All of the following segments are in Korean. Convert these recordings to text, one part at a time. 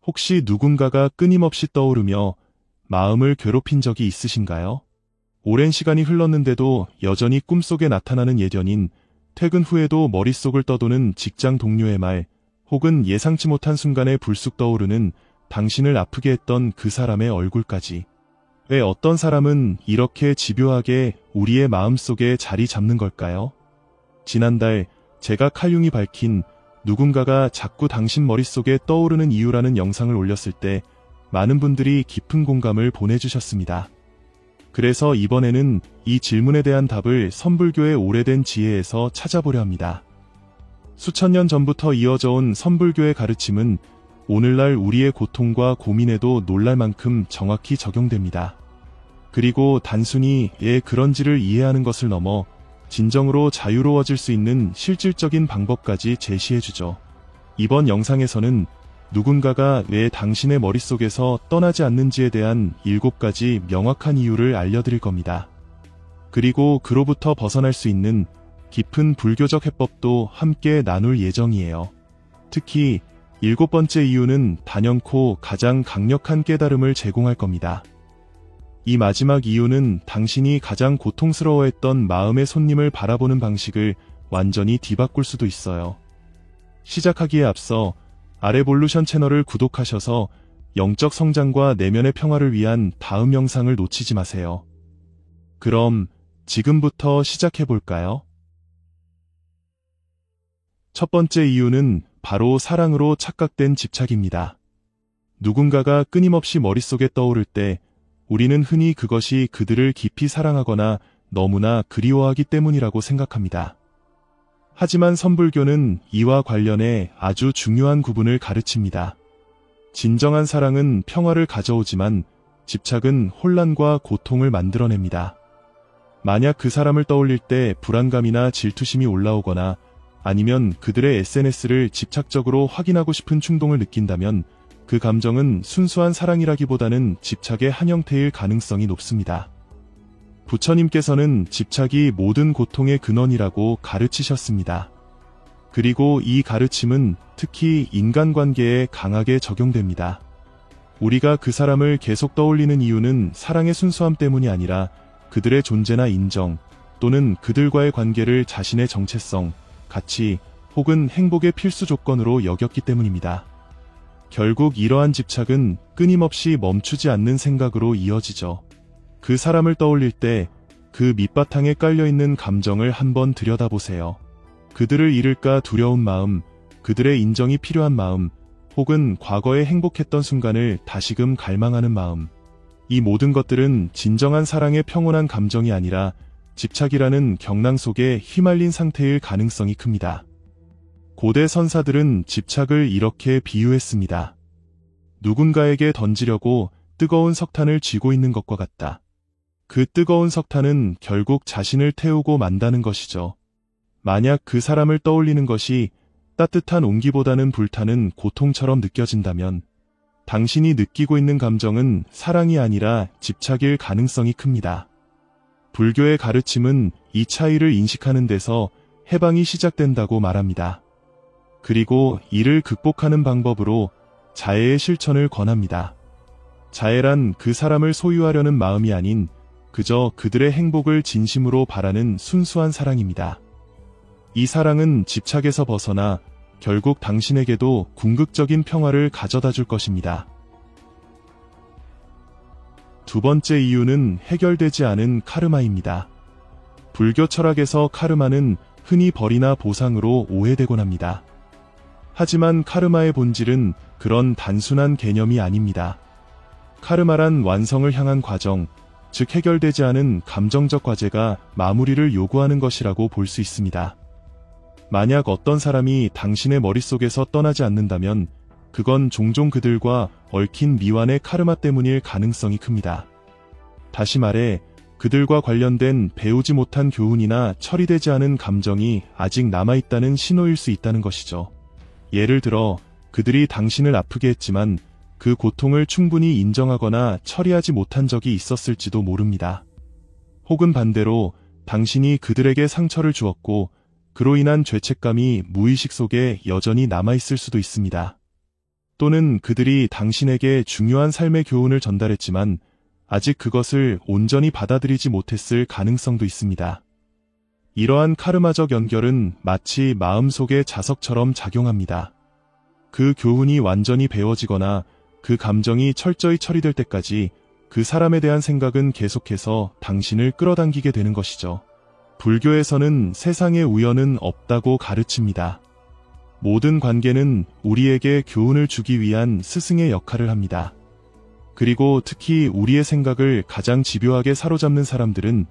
혹시 누군가가 끊임없이 떠오르며 마음을 괴롭힌 적이 있으신가요? 오랜 시간이 흘렀는데도 여전히 꿈속에 나타나는 예견인, 퇴근 후에도 머릿속을 떠도는 직장 동료의 말, 혹은 예상치 못한 순간에 불쑥 떠오르는 당신을 아프게 했던 그 사람의 얼굴까지. 왜 어떤 사람은 이렇게 집요하게 우리의 마음속에 자리 잡는 걸까요? 지난달 제가 칼융이 밝힌 누군가가 자꾸 당신 머릿속에 떠오르는 이유라는 영상을 올렸을 때 많은 분들이 깊은 공감을 보내주셨습니다. 그래서 이번에는 이 질문에 대한 답을 선불교의 오래된 지혜에서 찾아보려 합니다. 수천 년 전부터 이어져 온 선불교의 가르침은 오늘날 우리의 고통과 고민에도 놀랄 만큼 정확히 적용됩니다. 그리고 단순히 왜 그런지를 이해하는 것을 넘어 진정으로 자유로워질 수 있는 실질적인 방법까지 제시해주죠. 이번 영상에서는 누군가가 왜 당신의 머릿속에서 떠나지 않는지에 대한 7가지 명확한 이유를 알려드릴 겁니다. 그리고 그로부터 벗어날 수 있는 깊은 불교적 해법도 함께 나눌 예정이에요. 특히 7번째 이유는 단연코 가장 강력한 깨달음을 제공할 겁니다. 이 마지막 이유는 당신이 가장 고통스러워했던 마음의 손님을 바라보는 방식을 완전히 뒤바꿀 수도 있어요. 시작하기에 앞서 아레볼루션 채널을 구독하셔서 영적 성장과 내면의 평화를 위한 다음 영상을 놓치지 마세요. 그럼 지금부터 시작해볼까요? 첫 번째 이유는 바로 사랑으로 착각된 집착입니다. 누군가가 끊임없이 머릿속에 떠오를 때 우리는 흔히 그것이 그들을 깊이 사랑하거나 너무나 그리워하기 때문이라고 생각합니다. 하지만 선불교는 이와 관련해 아주 중요한 구분을 가르칩니다. 진정한 사랑은 평화를 가져오지만 집착은 혼란과 고통을 만들어냅니다. 만약 그 사람을 떠올릴 때 불안감이나 질투심이 올라오거나 아니면 그들의 SNS를 집착적으로 확인하고 싶은 충동을 느낀다면 그 감정은 순수한 사랑이라기보다는 집착의 한 형태일 가능성이 높습니다. 부처님께서는 집착이 모든 고통의 근원이라고 가르치셨습니다. 그리고 이 가르침은 특히 인간관계에 강하게 적용됩니다. 우리가 그 사람을 계속 떠올리는 이유는 사랑의 순수함 때문이 아니라 그들의 존재나 인정 또는 그들과의 관계를 자신의 정체성, 가치 혹은 행복의 필수 조건으로 여겼기 때문입니다. 결국 이러한 집착은 끊임없이 멈추지 않는 생각으로 이어지죠. 그 사람을 떠올릴 때 그 밑바탕에 깔려있는 감정을 한번 들여다보세요. 그들을 잃을까 두려운 마음, 그들의 인정이 필요한 마음, 혹은 과거에 행복했던 순간을 다시금 갈망하는 마음. 이 모든 것들은 진정한 사랑의 평온한 감정이 아니라 집착이라는 경랑 속에 휘말린 상태일 가능성이 큽니다. 고대 선사들은 집착을 이렇게 비유했습니다. 누군가에게 던지려고 뜨거운 석탄을 쥐고 있는 것과 같다. 그 뜨거운 석탄은 결국 자신을 태우고 만다는 것이죠. 만약 그 사람을 떠올리는 것이 따뜻한 온기보다는 불타는 고통처럼 느껴진다면 당신이 느끼고 있는 감정은 사랑이 아니라 집착일 가능성이 큽니다. 불교의 가르침은 이 차이를 인식하는 데서 해방이 시작된다고 말합니다. 그리고 이를 극복하는 방법으로 자애의 실천을 권합니다. 자애란 그 사람을 소유하려는 마음이 아닌 그저 그들의 행복을 진심으로 바라는 순수한 사랑입니다. 이 사랑은 집착에서 벗어나 결국 당신에게도 궁극적인 평화를 가져다 줄 것입니다. 두 번째 이유는 해결되지 않은 카르마입니다. 불교 철학에서 카르마는 흔히 벌이나 보상으로 오해되곤 합니다. 하지만 카르마의 본질은 그런 단순한 개념이 아닙니다. 카르마란 완성을 향한 과정, 즉 해결되지 않은 감정적 과제가 마무리를 요구하는 것이라고 볼 수 있습니다. 만약 어떤 사람이 당신의 머릿속에서 떠나지 않는다면 그건 종종 그들과 얽힌 미완의 카르마 때문일 가능성이 큽니다. 다시 말해 그들과 관련된 배우지 못한 교훈이나 처리되지 않은 감정이 아직 남아있다는 신호일 수 있다는 것이죠. 예를 들어 그들이 당신을 아프게 했지만 그 고통을 충분히 인정하거나 처리하지 못한 적이 있었을지도 모릅니다. 혹은 반대로 당신이 그들에게 상처를 주었고 그로 인한 죄책감이 무의식 속에 여전히 남아있을 수도 있습니다. 또는 그들이 당신에게 중요한 삶의 교훈을 전달했지만 아직 그것을 온전히 받아들이지 못했을 가능성도 있습니다. 이러한 카르마적 연결은 마치 마음속의 자석처럼 작용합니다. 그 교훈이 완전히 배워지거나 그 감정이 철저히 처리될 때까지 그 사람에 대한 생각은 계속해서 당신을 끌어당기게 되는 것이죠. 불교에서는 세상에 우연은 없다고 가르칩니다. 모든 관계는 우리에게 교훈을 주기 위한 스승의 역할을 합니다. 그리고 특히 우리의 생각을 가장 집요하게 사로잡는 사람들은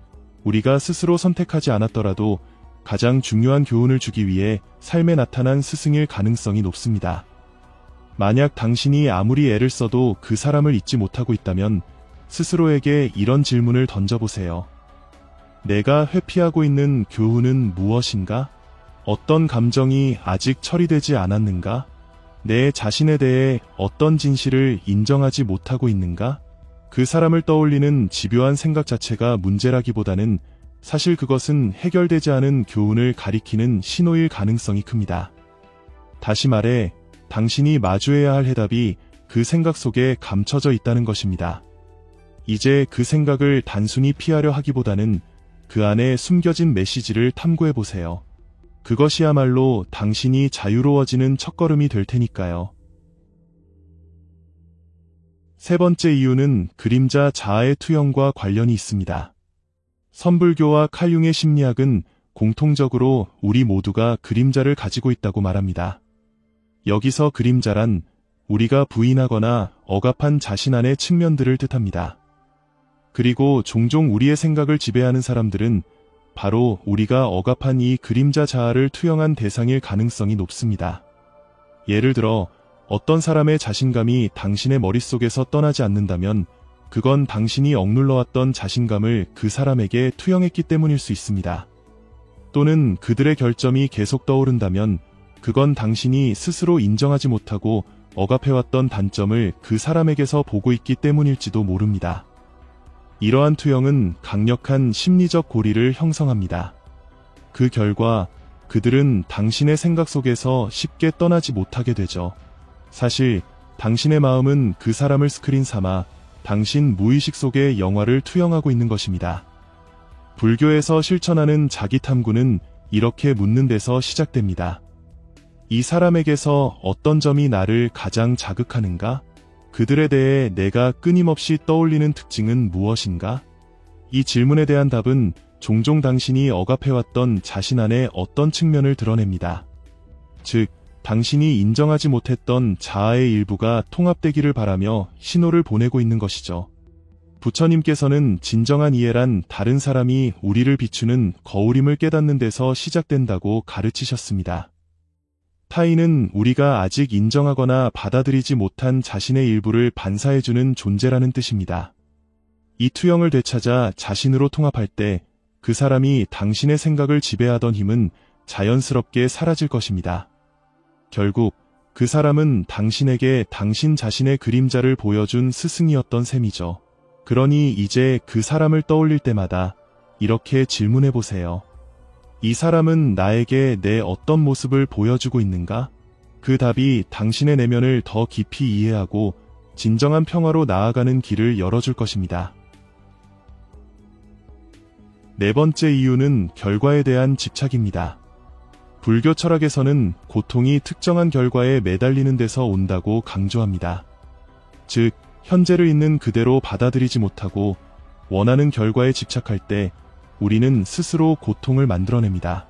우리가 스스로 선택하지 않았더라도 가장 중요한 교훈을 주기 위해 삶에 나타난 스승일 가능성이 높습니다. 만약 당신이 아무리 애를 써도 그 사람을 잊지 못하고 있다면 스스로에게 이런 질문을 던져보세요. 내가 회피하고 있는 교훈은 무엇인가? 어떤 감정이 아직 처리되지 않았는가? 내 자신에 대해 어떤 진실을 인정하지 못하고 있는가? 그 사람을 떠올리는 집요한 생각 자체가 문제라기보다는 사실 그것은 해결되지 않은 교훈을 가리키는 신호일 가능성이 큽니다. 다시 말해, 당신이 마주해야 할 해답이 그 생각 속에 감춰져 있다는 것입니다. 이제 그 생각을 단순히 피하려 하기보다는 그 안에 숨겨진 메시지를 탐구해보세요. 그것이야말로 당신이 자유로워지는 첫걸음이 될 테니까요. 세 번째 이유는 그림자 자아의 투영과 관련이 있습니다. 선불교와 칼융의 심리학은 공통적으로 우리 모두가 그림자를 가지고 있다고 말합니다. 여기서 그림자란 우리가 부인하거나 억압한 자신 안의 측면들을 뜻합니다. 그리고 종종 우리의 생각을 지배하는 사람들은 바로 우리가 억압한 이 그림자 자아를 투영한 대상일 가능성이 높습니다. 예를 들어 어떤 사람의 자신감이 당신의 머릿속에서 떠나지 않는다면 그건 당신이 억눌러왔던 자신감을 그 사람에게 투영했기 때문일 수 있습니다. 또는 그들의 결점이 계속 떠오른다면 그건 당신이 스스로 인정하지 못하고 억압해왔던 단점을 그 사람에게서 보고 있기 때문일지도 모릅니다. 이러한 투영은 강력한 심리적 고리를 형성합니다. 그 결과 그들은 당신의 생각 속에서 쉽게 떠나지 못하게 되죠. 사실 당신의 마음은 그 사람을 스크린 삼아 당신 무의식 속의 영화를 투영하고 있는 것입니다. 불교에서 실천하는 자기 탐구는 이렇게 묻는 데서 시작됩니다. 이 사람에게서 어떤 점이 나를 가장 자극하는가? 그들에 대해 내가 끊임없이 떠올리는 특징은 무엇인가? 이 질문에 대한 답은 종종 당신이 억압해왔던 자신 안의 어떤 측면을 드러냅니다. 즉, 당신이 인정하지 못했던 자아의 일부가 통합되기를 바라며 신호를 보내고 있는 것이죠. 부처님께서는 진정한 이해란 다른 사람이 우리를 비추는 거울임을 깨닫는 데서 시작된다고 가르치셨습니다. 타인은 우리가 아직 인정하거나 받아들이지 못한 자신의 일부를 반사해주는 존재라는 뜻입니다. 이 투영을 되찾아 자신으로 통합할 때 그 사람이 당신의 생각을 지배하던 힘은 자연스럽게 사라질 것입니다. 결국 그 사람은 당신에게 당신 자신의 그림자를 보여준 스승이었던 셈이죠. 그러니 이제 그 사람을 떠올릴 때마다 이렇게 질문해보세요. 이 사람은 나에게 내 어떤 모습을 보여주고 있는가? 그 답이 당신의 내면을 더 깊이 이해하고 진정한 평화로 나아가는 길을 열어줄 것입니다. 네 번째 이유는 결과에 대한 집착입니다. 불교 철학에서는 고통이 특정한 결과에 매달리는 데서 온다고 강조합니다. 즉, 현재를 있는 그대로 받아들이지 못하고 원하는 결과에 집착할 때 우리는 스스로 고통을 만들어냅니다.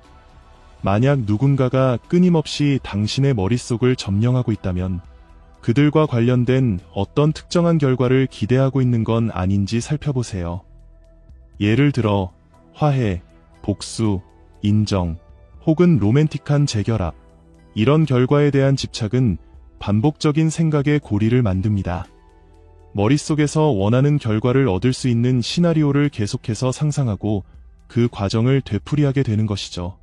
만약 누군가가 끊임없이 당신의 머릿속을 점령하고 있다면 그들과 관련된 어떤 특정한 결과를 기대하고 있는 건 아닌지 살펴보세요. 예를 들어 화해, 복수, 인정, 혹은 로맨틱한 재결합, 이런 결과에 대한 집착은 반복적인 생각의 고리를 만듭니다. 머릿속에서 원하는 결과를 얻을 수 있는 시나리오를 계속해서 상상하고 그 과정을 되풀이하게 되는 것이죠.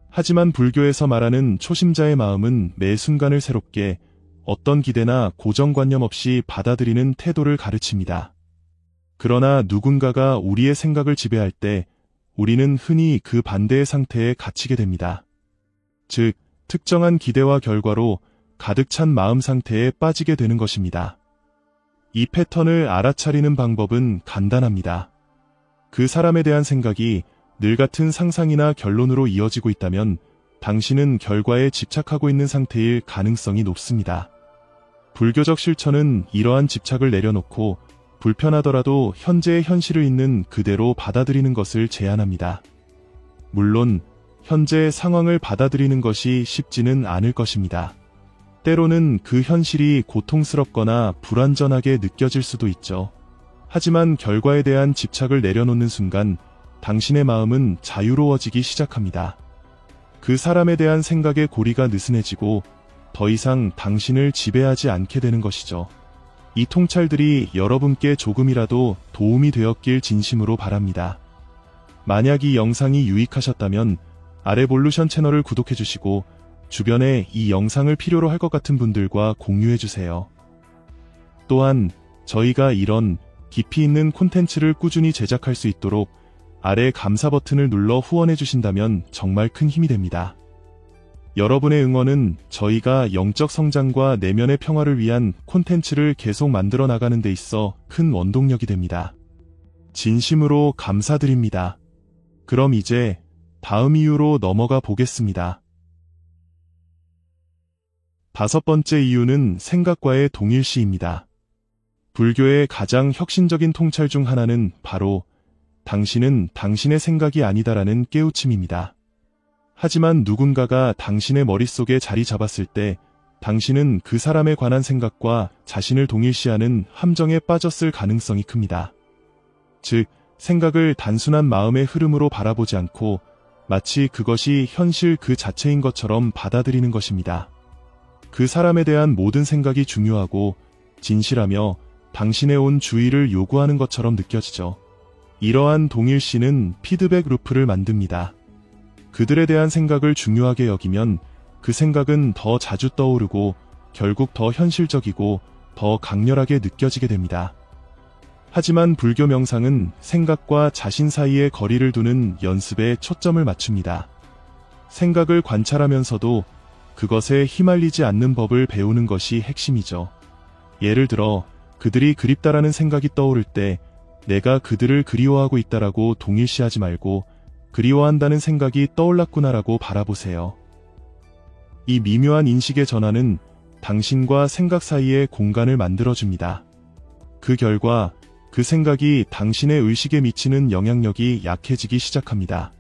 하지만 불교에서 말하는 초심자의 마음은 매 순간을 새롭게 어떤 기대나 고정관념 없이 받아들이는 태도를 가르칩니다. 그러나 누군가가 우리의 생각을 지배할 때 우리는 흔히 그 반대의 상태에 갇히게 됩니다. 즉, 특정한 기대와 결과로 가득 찬 마음 상태에 빠지게 되는 것입니다. 이 패턴을 알아차리는 방법은 간단합니다. 그 사람에 대한 생각이 늘 같은 상상이나 결론으로 이어지고 있다면 당신은 결과에 집착하고 있는 상태일 가능성이 높습니다. 불교적 실천은 이러한 집착을 내려놓고 불편하더라도 현재의 현실을 있는 그대로 받아들이는 것을 제안합니다. 물론 현재의 상황을 받아들이는 것이 쉽지는 않을 것입니다. 때로는 그 현실이 고통스럽거나 불완전하게 느껴질 수도 있죠. 하지만 결과에 대한 집착을 내려놓는 순간 당신의 마음은 자유로워지기 시작합니다. 그 사람에 대한 생각의 고리가 느슨해지고 더 이상 당신을 지배하지 않게 되는 것이죠. 이 통찰들이 여러분께 조금이라도 도움이 되었길 진심으로 바랍니다. 만약 이 영상이 유익하셨다면 아래 볼루션 채널을 구독해주시고 주변에 이 영상을 필요로 할 것 같은 분들과 공유해주세요. 또한 저희가 이런 깊이 있는 콘텐츠를 꾸준히 제작할 수 있도록 아래 감사 버튼을 눌러 후원해주신다면 정말 큰 힘이 됩니다. 여러분의 응원은 저희가 영적 성장과 내면의 평화를 위한 콘텐츠를 계속 만들어 나가는 데 있어 큰 원동력이 됩니다. 진심으로 감사드립니다. 그럼 이제 다음 이유로 넘어가 보겠습니다. 5번째 이유는 생각과의 동일시입니다. 불교의 가장 혁신적인 통찰 중 하나는 바로 당신은 당신의 생각이 아니다라는 깨우침입니다. 하지만 누군가가 당신의 머릿속에 자리 잡았을 때 당신은 그 사람에 관한 생각과 자신을 동일시하는 함정에 빠졌을 가능성이 큽니다. 즉, 생각을 단순한 마음의 흐름으로 바라보지 않고 마치 그것이 현실 그 자체인 것처럼 받아들이는 것입니다. 그 사람에 대한 모든 생각이 중요하고 진실하며 당신의 온 주의를 요구하는 것처럼 느껴지죠. 이러한 동일시는 피드백 루프를 만듭니다. 그들에 대한 생각을 중요하게 여기면 그 생각은 더 자주 떠오르고 결국 더 현실적이고 더 강렬하게 느껴지게 됩니다. 하지만 불교 명상은 생각과 자신 사이의 거리를 두는 연습에 초점을 맞춥니다. 생각을 관찰하면서도 그것에 휘말리지 않는 법을 배우는 것이 핵심이죠. 예를 들어 그들이 그립다라는 생각이 떠오를 때 내가 그들을 그리워하고 있다라고 동일시하지 말고 그리워한다는 생각이 떠올랐구나라고 바라보세요. 이 미묘한 인식의 전환은 당신과 생각 사이에 공간을 만들어줍니다. 그 결과 그 생각이 당신의 의식에 미치는 영향력이 약해지기 시작합니다.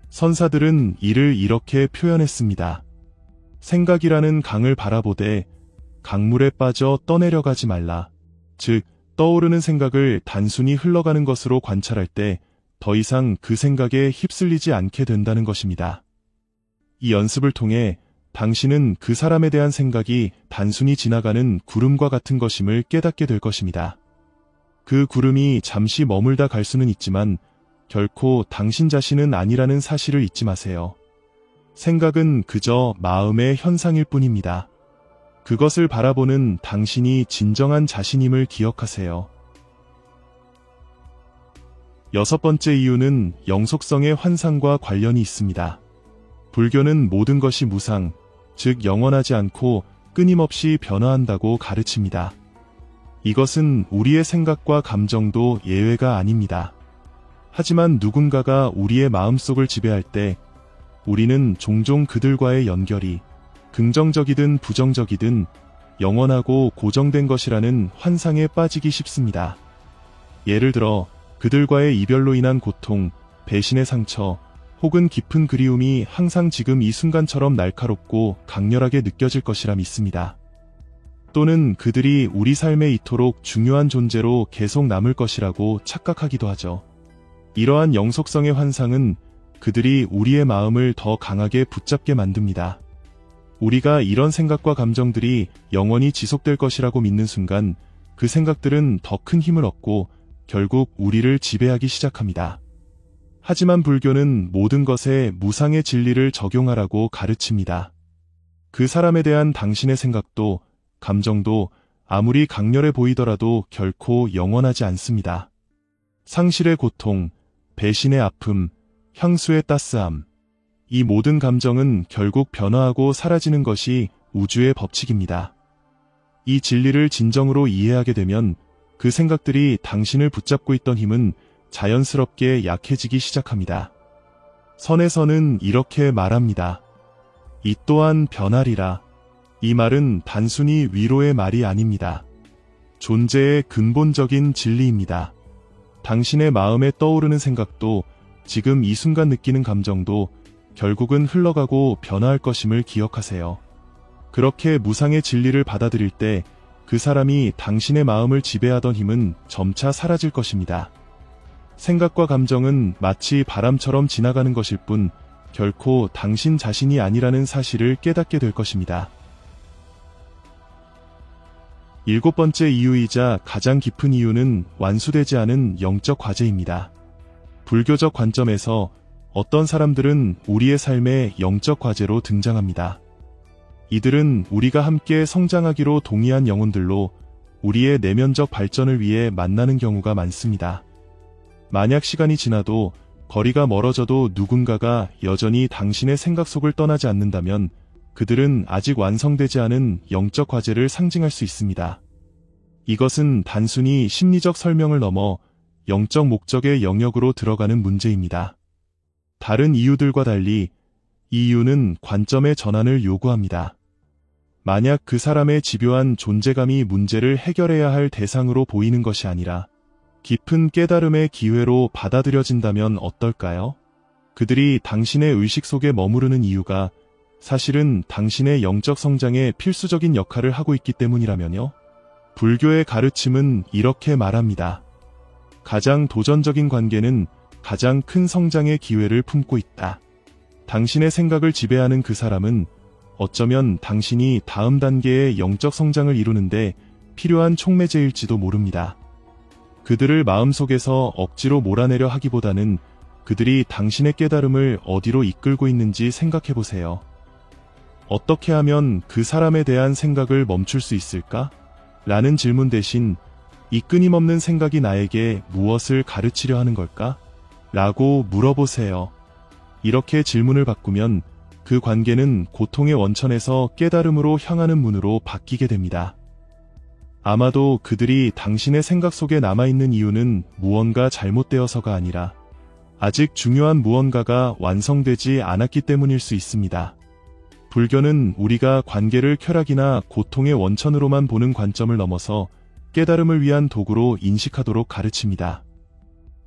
선사들은 이를 이렇게 표현했습니다. 생각이라는 강을 바라보되 강물에 빠져 떠내려가지 말라. 즉, 떠오르는 생각을 단순히 흘러가는 것으로 관찰할 때 더 이상 그 생각에 휩쓸리지 않게 된다는 것입니다. 이 연습을 통해 당신은 그 사람에 대한 생각이 단순히 지나가는 구름과 같은 것임을 깨닫게 될 것입니다. 그 구름이 잠시 머물다 갈 수는 있지만 결코 당신 자신은 아니라는 사실을 잊지 마세요. 생각은 그저 마음의 현상일 뿐입니다. 그것을 바라보는 당신이 진정한 자신임을 기억하세요. 6번째 이유는 영속성의 환상과 관련이 있습니다. 불교는 모든 것이 무상, 즉 영원하지 않고 끊임없이 변화한다고 가르칩니다. 이것은 우리의 생각과 감정도 예외가 아닙니다. 하지만 누군가가 우리의 마음속을 지배할 때 우리는 종종 그들과의 연결이 긍정적이든 부정적이든 영원하고 고정된 것이라는 환상에 빠지기 쉽습니다. 예를 들어 그들과의 이별로 인한 고통, 배신의 상처, 혹은 깊은 그리움이 항상 지금 이 순간처럼 날카롭고 강렬하게 느껴질 것이라 믿습니다. 또는 그들이 우리 삶에 이토록 중요한 존재로 계속 남을 것이라고 착각하기도 하죠. 이러한 영속성의 환상은 그들이 우리의 마음을 더 강하게 붙잡게 만듭니다. 우리가 이런 생각과 감정들이 영원히 지속될 것이라고 믿는 순간 그 생각들은 더 큰 힘을 얻고 결국 우리를 지배하기 시작합니다. 하지만 불교는 모든 것에 무상의 진리를 적용하라고 가르칩니다. 그 사람에 대한 당신의 생각도 감정도 아무리 강렬해 보이더라도 결코 영원하지 않습니다. 상실의 고통, 배신의 아픔, 향수의 따스함, 이 모든 감정은 결국 변화하고 사라지는 것이 우주의 법칙입니다. 이 진리를 진정으로 이해하게 되면 그 생각들이 당신을 붙잡고 있던 힘은 자연스럽게 약해지기 시작합니다. 선에서는 이렇게 말합니다. 이 또한 변하리라. 이 말은 단순히 위로의 말이 아닙니다. 존재의 근본적인 진리입니다. 당신의 마음에 떠오르는 생각도 지금 이 순간 느끼는 감정도 결국은 흘러가고 변화할 것임을 기억하세요. 그렇게 무상의 진리를 받아들일 때 그 사람이 당신의 마음을 지배하던 힘은 점차 사라질 것입니다. 생각과 감정은 마치 바람처럼 지나가는 것일 뿐 결코 당신 자신이 아니라는 사실을 깨닫게 될 것입니다. 7번째 이유이자 가장 깊은 이유는 완수되지 않은 영적 과제입니다. 불교적 관점에서 어떤 사람들은 우리의 삶의 영적 과제로 등장합니다. 이들은 우리가 함께 성장하기로 동의한 영혼들로 우리의 내면적 발전을 위해 만나는 경우가 많습니다. 만약 시간이 지나도 거리가 멀어져도 누군가가 여전히 당신의 생각 속을 떠나지 않는다면 그들은 아직 완성되지 않은 영적 과제를 상징할 수 있습니다. 이것은 단순히 심리적 설명을 넘어 영적 목적의 영역으로 들어가는 문제입니다. 다른 이유들과 달리 이 이유는 관점의 전환을 요구합니다. 만약 그 사람의 집요한 존재감이 문제를 해결해야 할 대상으로 보이는 것이 아니라 깊은 깨달음의 기회로 받아들여진다면 어떨까요? 그들이 당신의 의식 속에 머무르는 이유가 사실은 당신의 영적 성장에 필수적인 역할을 하고 있기 때문이라면요. 불교의 가르침은 이렇게 말합니다. 가장 도전적인 관계는 가장 큰 성장의 기회를 품고 있다. 당신의 생각을 지배하는 그 사람은 어쩌면 당신이 다음 단계의 영적 성장을 이루는데 필요한 촉매제일지도 모릅니다. 그들을 마음속에서 억지로 몰아내려 하기보다는 그들이 당신의 깨달음을 어디로 이끌고 있는지 생각해보세요. 어떻게 하면 그 사람에 대한 생각을 멈출 수 있을까? 라는 질문 대신 이 끊임없는 생각이 나에게 무엇을 가르치려 하는 걸까? 라고 물어보세요. 이렇게 질문을 바꾸면 그 관계는 고통의 원천에서 깨달음으로 향하는 문으로 바뀌게 됩니다. 아마도 그들이 당신의 생각 속에 남아있는 이유는 무언가 잘못되어서가 아니라 아직 중요한 무언가가 완성되지 않았기 때문일 수 있습니다. 불교는 우리가 관계를 쾌락이나 고통의 원천으로만 보는 관점을 넘어서 깨달음을 위한 도구로 인식하도록 가르칩니다.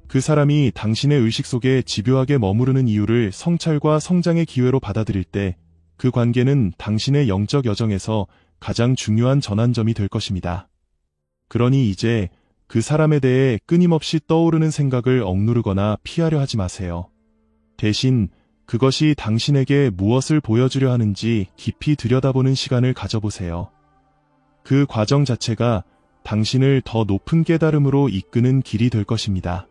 그 사람이 당신의 의식 속에 집요하게 머무르는 이유를 성찰과 성장의 기회로 받아들일 때 그 관계는 당신의 영적 여정에서 가장 중요한 전환점이 될 것입니다. 그러니 이제 그 사람에 대해 끊임없이 떠오르는 생각을 억누르거나 피하려 하지 마세요. 대신 그것이 당신에게 무엇을 보여주려 하는지 깊이 들여다보는 시간을 가져보세요. 그 과정 자체가 당신을 더 높은 깨달음으로 이끄는 길이 될 것입니다.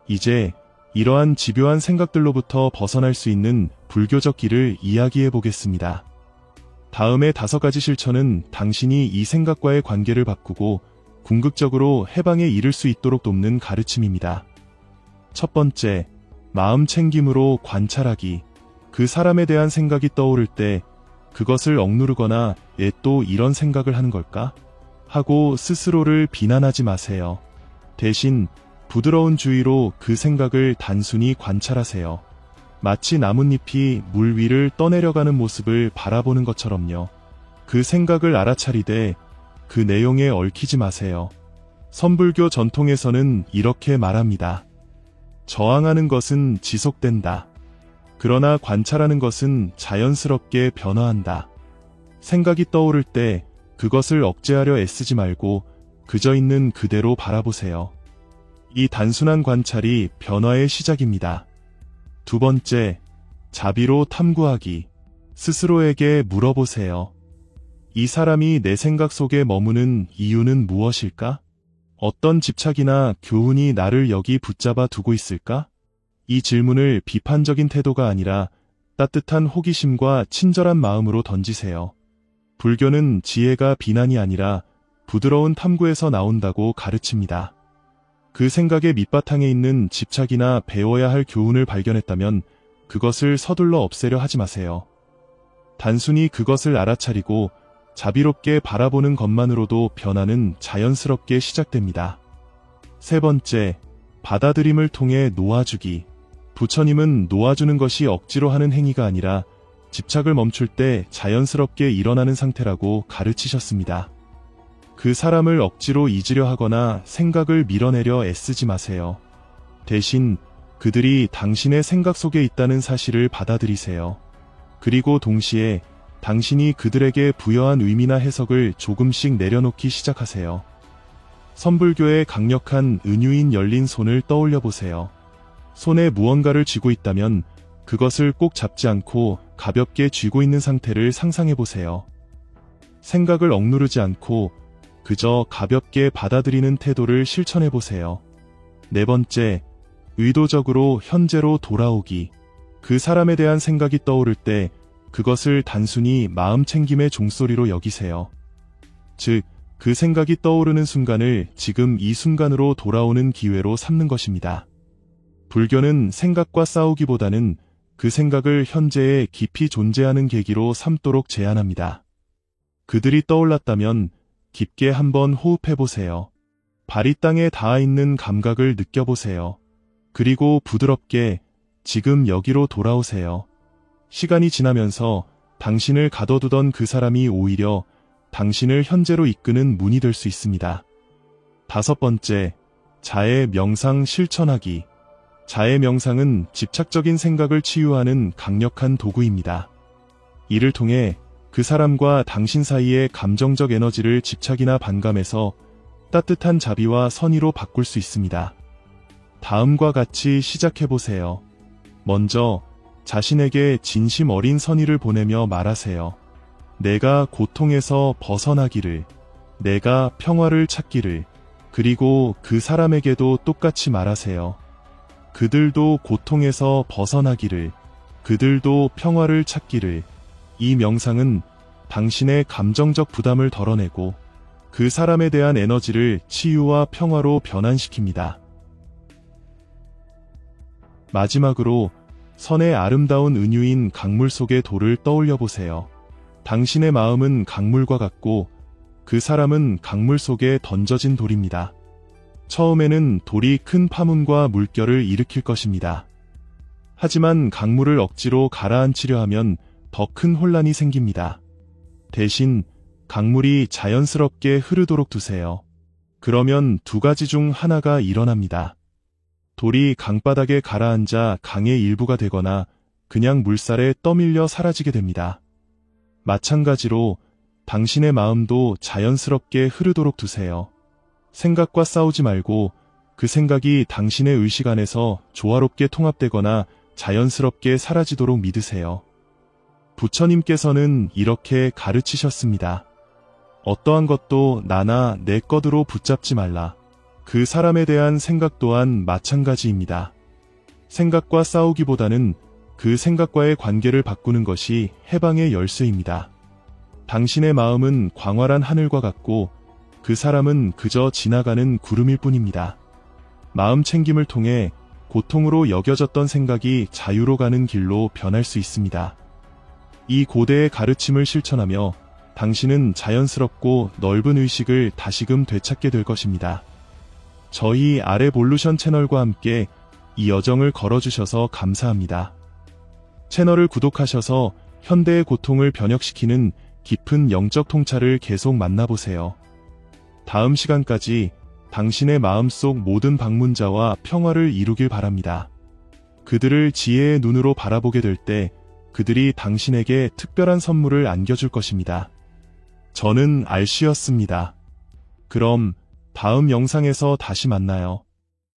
이제 이러한 집요한 생각들로부터 벗어날 수 있는 불교적 길을 이야기해 보겠습니다. 다음의 5가지 실천은 당신이 이 생각과의 관계를 바꾸고 궁극적으로 해방에 이를 수 있도록 돕는 가르침입니다. 첫 번째, 마음 챙김으로 관찰하기. 그 사람에 대한 생각이 떠오를 때 그것을 억누르거나 얘 또 이런 생각을 하는 걸까? 하고 스스로를 비난하지 마세요. 대신 부드러운 주의로 그 생각을 단순히 관찰하세요. 마치 나뭇잎이 물 위를 떠내려가는 모습을 바라보는 것처럼요. 그 생각을 알아차리되 그 내용에 얽히지 마세요. 선불교 전통에서는 이렇게 말합니다. 저항하는 것은 지속된다. 그러나 관찰하는 것은 자연스럽게 변화한다. 생각이 떠오를 때 그것을 억제하려 애쓰지 말고 그저 있는 그대로 바라보세요. 이 단순한 관찰이 변화의 시작입니다. 두 번째, 자비로 탐구하기. 스스로에게 물어보세요. 이 사람이 내 생각 속에 머무는 이유는 무엇일까? 어떤 집착이나 교훈이 나를 여기 붙잡아 두고 있을까? 이 질문을 비판적인 태도가 아니라 따뜻한 호기심과 친절한 마음으로 던지세요. 불교는 지혜가 비난이 아니라 부드러운 탐구에서 나온다고 가르칩니다. 그 생각의 밑바탕에 있는 집착이나 배워야 할 교훈을 발견했다면 그것을 서둘러 없애려 하지 마세요. 단순히 그것을 알아차리고 자비롭게 바라보는 것만으로도 변화는 자연스럽게 시작됩니다. 세 번째, 받아들임을 통해 놓아주기. 부처님은 놓아주는 것이 억지로 하는 행위가 아니라 집착을 멈출 때 자연스럽게 일어나는 상태라고 가르치셨습니다. 그 사람을 억지로 잊으려 하거나 생각을 밀어내려 애쓰지 마세요. 대신 그들이 당신의 생각 속에 있다는 사실을 받아들이세요. 그리고 동시에 당신이 그들에게 부여한 의미나 해석을 조금씩 내려놓기 시작하세요. 선불교의 강력한 은유인 열린 손을 떠올려 보세요. 손에 무언가를 쥐고 있다면 그것을 꼭 잡지 않고 가볍게 쥐고 있는 상태를 상상해 보세요. 생각을 억누르지 않고 그저 가볍게 받아들이는 태도를 실천해 보세요. 네 번째, 의도적으로 현재로 돌아오기. 그 사람에 대한 생각이 떠오를 때 그것을 단순히 마음 챙김의 종소리로 여기세요. 즉, 그 생각이 떠오르는 순간을 지금 이 순간으로 돌아오는 기회로 삼는 것입니다. 불교는 생각과 싸우기보다는 그 생각을 현재에 깊이 존재하는 계기로 삼도록 제안합니다. 그들이 떠올랐다면 깊게 한번 호흡해보세요. 발이 땅에 닿아 있는 감각을 느껴보세요. 그리고 부드럽게 지금 여기로 돌아오세요. 시간이 지나면서 당신을 가둬두던 그 사람이 오히려 당신을 현재로 이끄는 문이 될 수 있습니다. 다섯 번째, 자해 명상 실천하기. 자해 명상은 집착적인 생각을 치유하는 강력한 도구입니다. 이를 통해 그 사람과 당신 사이의 감정적 에너지를 집착이나 반감에서 따뜻한 자비와 선의로 바꿀 수 있습니다. 다음과 같이 시작해보세요. 먼저 자신에게 진심 어린 선의를 보내며 말하세요. 내가 고통에서 벗어나기를, 내가 평화를 찾기를, 그리고 그 사람에게도 똑같이 말하세요. 그들도 고통에서 벗어나기를, 그들도 평화를 찾기를. 이 명상은 당신의 감정적 부담을 덜어내고 그 사람에 대한 에너지를 치유와 평화로 변환시킵니다. 마지막으로 선의 아름다운 은유인 강물 속의 돌을 떠올려 보세요. 당신의 마음은 강물과 같고 그 사람은 강물 속에 던져진 돌입니다. 처음에는 돌이 큰 파문과 물결을 일으킬 것입니다. 하지만 강물을 억지로 가라앉히려 하면 더 큰 혼란이 생깁니다. 대신 강물이 자연스럽게 흐르도록 두세요. 그러면 두 가지 중 하나가 일어납니다. 돌이 강바닥에 가라앉아 강의 일부가 되거나 그냥 물살에 떠밀려 사라지게 됩니다. 마찬가지로 당신의 마음도 자연스럽게 흐르도록 두세요. 생각과 싸우지 말고 그 생각이 당신의 의식 안에서 조화롭게 통합되거나 자연스럽게 사라지도록 믿으세요. 부처님께서는 이렇게 가르치셨습니다. 어떠한 것도 나나 내 것으로 붙잡지 말라. 그 사람에 대한 생각 또한 마찬가지입니다. 생각과 싸우기보다는 그 생각과의 관계를 바꾸는 것이 해방의 열쇠입니다. 당신의 마음은 광활한 하늘과 같고 그 사람은 그저 지나가는 구름일 뿐입니다. 마음 챙김을 통해 고통으로 여겨졌던 생각이 자유로 가는 길로 변할 수 있습니다. 이 고대의 가르침을 실천하며 당신은 자연스럽고 넓은 의식을 다시금 되찾게 될 것입니다. 저희 아레볼루션 채널과 함께 이 여정을 걸어주셔서 감사합니다. 채널을 구독하셔서 현대의 고통을 변혁시키는 깊은 영적 통찰을 계속 만나보세요. 다음 시간까지 당신의 마음속 모든 방문자와 평화를 이루길 바랍니다. 그들을 지혜의 눈으로 바라보게 될 때 그들이 당신에게 특별한 선물을 안겨줄 것입니다. 저는 알씨였습니다. 그럼 다음 영상에서 다시 만나요.